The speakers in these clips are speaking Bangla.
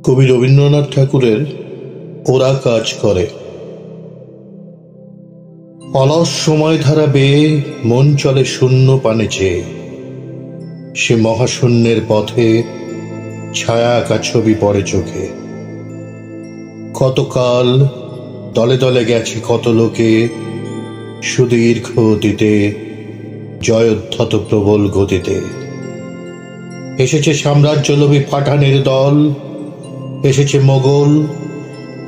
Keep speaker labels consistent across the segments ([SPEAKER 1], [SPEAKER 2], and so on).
[SPEAKER 1] কবি রবীন্দ্রনাথ ঠাকুরের ওরা কাজ করে। অলস সময় ধারা বেয়ে মন চলে শূন্য পানে চেয়ে, সে মহাশূন্যের পথে ছায়া আঁকা ছবি পড়ে চোখে। কতকাল দলে দলে গেছে কত লোকে, সুদীর্ঘ অতীতে জয়োদ্ধত প্রবল গতিতে। এসেছে সাম্রাজ্যলোভী পাঠানের দল, এসেছে মোগল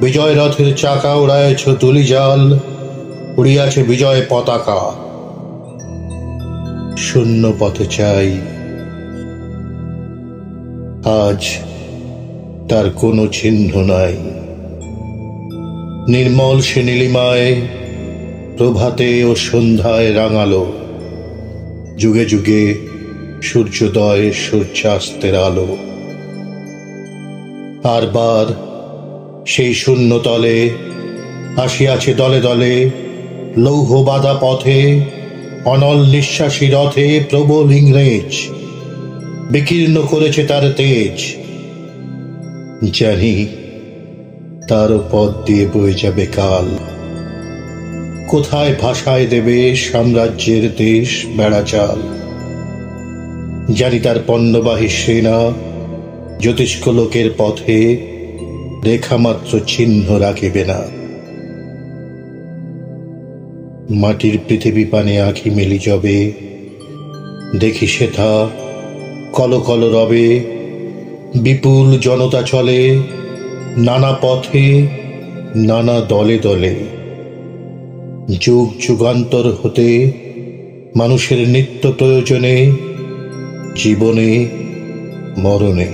[SPEAKER 1] বিজয় রথের চাকা, উড়ায়েছ তুলি জাল, উড়িয়াছে বিজয় পতাকা। শূন্য পথে চাই, আজ তার কোনো চিহ্ন নাই। নির্মল সে নীলিমায় প্রভাতে ও সন্ধ্যায় রাঙালো, যুগে যুগে সূর্যোদয় সূর্যাস্তের আলো। বারবার সেই শূন্য তলে আসিয়াছে দলে দলে, লৌহ বাঁধা পথে অনল নিঃশ্বাসী রথে প্রবল ইংরেজ, বিকীর্ণ করেছে তার তেজ। জানি তারও পথ দিয়ে বয়ে যাবে কাল, কোথায় ভাষায় দেবে সাম্রাজ্যের দেশ বেড়াচাল। জানি তার পণ্যবাহী সেনা জ্যোতিষ্ক লোকের পথে রেখামাত্র চিহ্ন রাখিবে না। মাটির পৃথিবী পানে আঁখি মেলি যবে, দেখি সেথা কল কল রবে। বিপুল জনতা চলে নানা পথে নানা দলে দলে, যুগ যুগান্তর হতে মানুষের নিত্য প্রয়োজনে, জীবনে মরণে।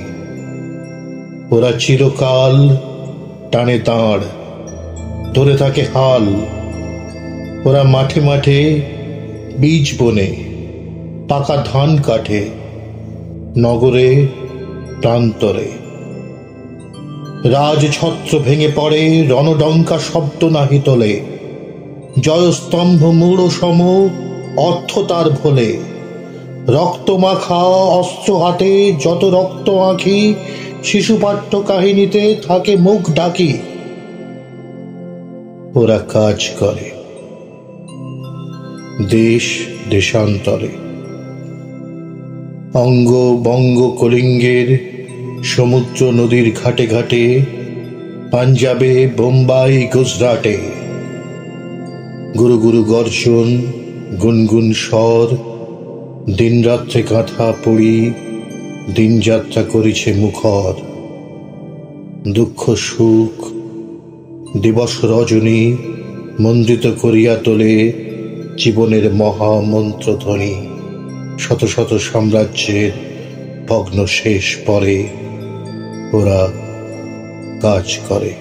[SPEAKER 1] ওরা চিরকাল টানে দাঁড়, ধরে থাকে হাল। ওরা মাঠে মাঠে বীজ বনে, পাকা ধান কাটে, নগরে প্রান্তরে। রাজছত্র ভেঙে পড়ে, রণডঙ্কা শব্দ নাহি তোলে। জয়স্তম্ভ মূঢ় সম, অর্থ তার ভোলে। রক্ত মাখা অস্ত্র হাতে যত রক্ত আঁখি, শিশুপাঠ্য কাহিনীতে থাকে মুখ ঢাকি। ওরা কাজ করে দেশ দেশান্তরে, অঙ্গ বঙ্গ কলিঙ্গের সমুদ্র নদীর ঘাটে ঘাটে, পাঞ্জাবে বোম্বাই গুজরাটে। গুরু গুরু গর্জন গুনগুন স্বর, দিনরাত্রে কাঁথা পড়ি দিনযাত্রা করিছে মুখর। দুঃখ সুখ দিবস রজনী মন্দিত করিয়া তোলে জীবনের মহামন্ত্রধ্বনি। শত শত সাম্রাজ্যের ভগ্ন শেষ পরে ওরা কাজ করে।